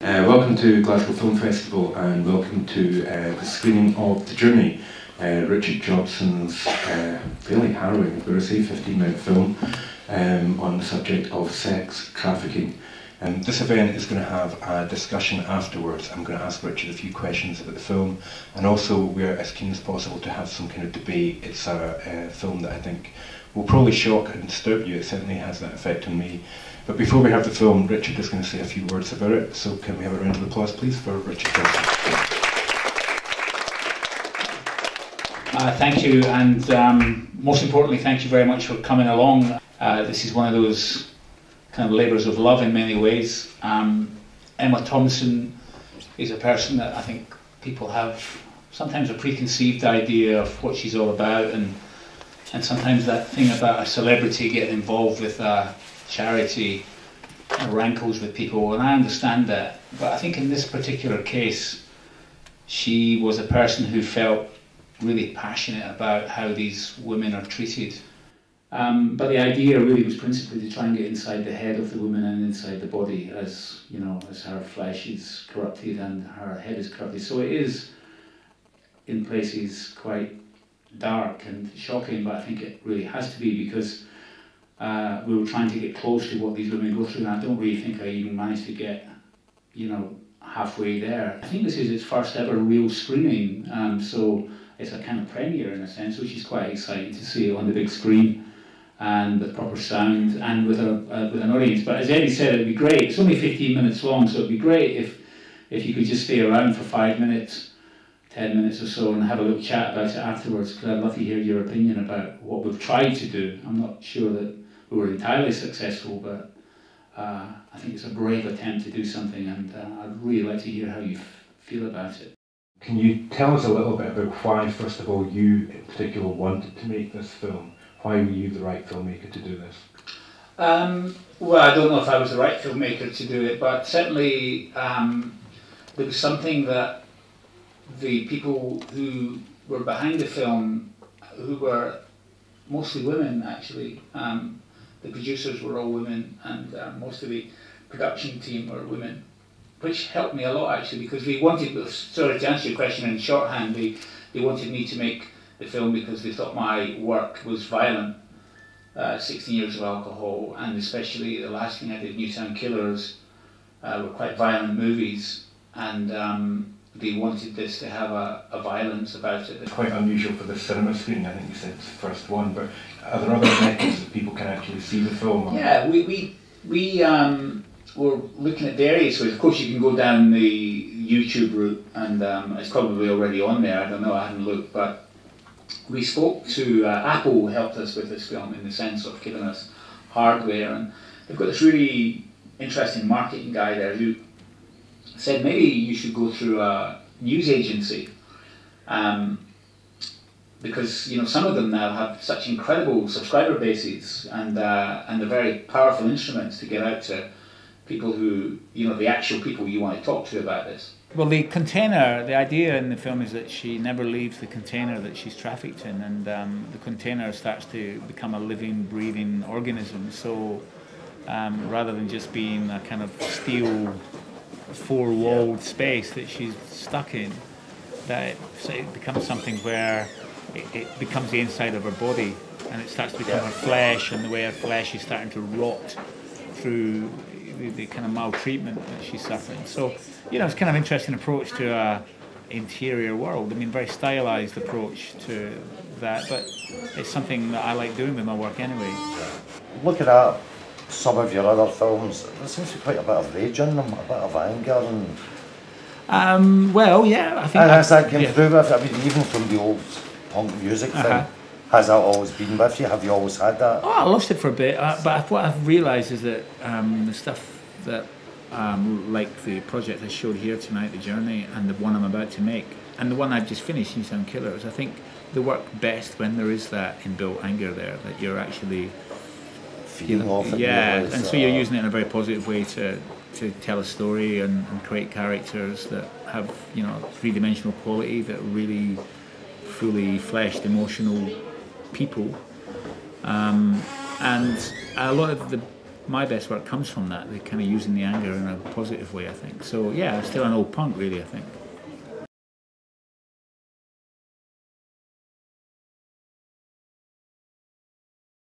Welcome to Glasgow Film Festival and welcome to the screening of The Journey, Richard Jobson's fairly harrowing, but I say 15-minute film on the subject of sex trafficking. This event is going to have a discussion afterwards. I'm going to ask Richard a few questions about the film, and also we're as keen as possible to have some kind of debate. It's a film that I think will probably shock and disturb you. It certainly has that effect on me. But before we have the film, Richard is going to say a few words about it. So can we have a round of applause, please, for Richard Jobson? Thank you, and most importantly, thank you very much for coming along. This is one of those kind of labours of love in many ways. Emma Thompson is a person that I think people have sometimes a preconceived idea of what she's all about, and sometimes that thing about a celebrity getting involved with a charity rankles with people, and I understand that. But I think in this particular case, she was a person who felt really passionate about how these women are treated. But the idea really was principally to try and get inside the head of the woman and inside the body, as you know, as her flesh is corrupted and her head is corrupted. So it is, in places, quite dark and shocking, but I think it really has to be, because we were trying to get close to what these women go through, and I don't really think I even managed to get, halfway there. I think this is its first ever real screening, so it's a kind of premiere in a sense, which is quite exciting to see it on the big screen and with proper sound and with an audience. But as Eddie said, it'd be great. It's only 15 minutes long, so it'd be great if you could just stay around for 5 minutes, 10 minutes or so, and have a little chat about it afterwards, because I'd love to hear your opinion about what we've tried to do. I'm not sure that we were entirely successful, but I think it's a brave attempt to do something, and I'd really like to hear how you feel about it. Can you tell us a little bit about why, first of all, you in particular wanted to make this film? Why were you the right filmmaker to do this? Well, I don't know if I was the right filmmaker to do it, but certainly there was something that the people who were behind the film, who were mostly women actually, the producers were all women, and most of the production team were women, which helped me a lot actually, because they wanted, sorry to answer your question in shorthand, they wanted me to make the film because they thought my work was violent. 16 years of alcohol, and especially the last thing I did, Newtown Killers, were quite violent movies, and they wanted this to have a violence about it. It's quite unusual for the cinema screening. I think you said it's the first one, but are there other methods that people can actually see the film? Yeah, we were looking at various ways. Of course, you can go down the YouTube route, and it's probably already on there. I don't know, I haven't looked, but we spoke to Apple, helped us with this film in the sense of giving us hardware, and they've got this really interesting marketing guy there who said maybe you should go through a news agency, because some of them now have such incredible subscriber bases, and they're very powerful instruments to get out to people who, the actual people you want to talk to about this. Well, the container, the idea in the film is that she never leaves the container that she's trafficked in, and the container starts to become a living, breathing organism. So rather than just being a kind of steel, four-walled space that she's stuck in, that it becomes something where it becomes the inside of her body, and it starts to become her flesh, and the way her flesh is starting to rot through the kind of maltreatment that she's suffering. So, it's kind of an interesting approach to a interior world. I mean, very stylized approach to that, but it's something that I like doing with my work anyway. Looking at some of your other films, there seems to be quite a bit of rage in them, a bit of anger, and well, yeah, I think has that came through with, I mean, even from the old punk music thing. Has that always been with you? Have you always had that? Oh, I lost it for a bit, but what I've realised is that the stuff that, like the project I showed here tonight, The Journey, and the one I'm about to make, and the one I've just finished, Newtown Killers, I think they work best when there is that inbuilt anger there, that you're actually feeding off it. And so you're using it in a very positive way to tell a story and create characters that have, three-dimensional quality, that really fully fleshed, emotional people, and a lot of the my best work comes from that. They're kind of using the anger in a positive way, I think. So yeah, I'm still an old punk, really, I think.